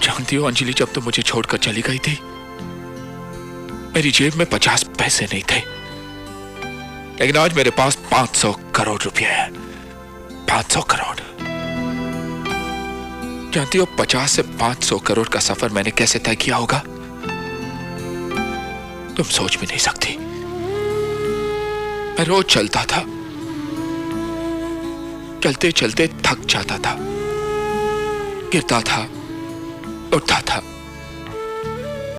जानती हो अंजलि, जब तुम मुझे छोड़कर चली गई थी मेरी जेब में 50 पैसे नहीं थे, लेकिन आज मेरे पास 500 करोड़ रुपए हैं। 500 करोड़। जानती हो 50 से 500 करोड़ का सफर मैंने कैसे तय किया होगा? तुम सोच भी नहीं सकती। मैं रोज चलता था, चलते चलते थक जाता था, गिरता था, उठता था,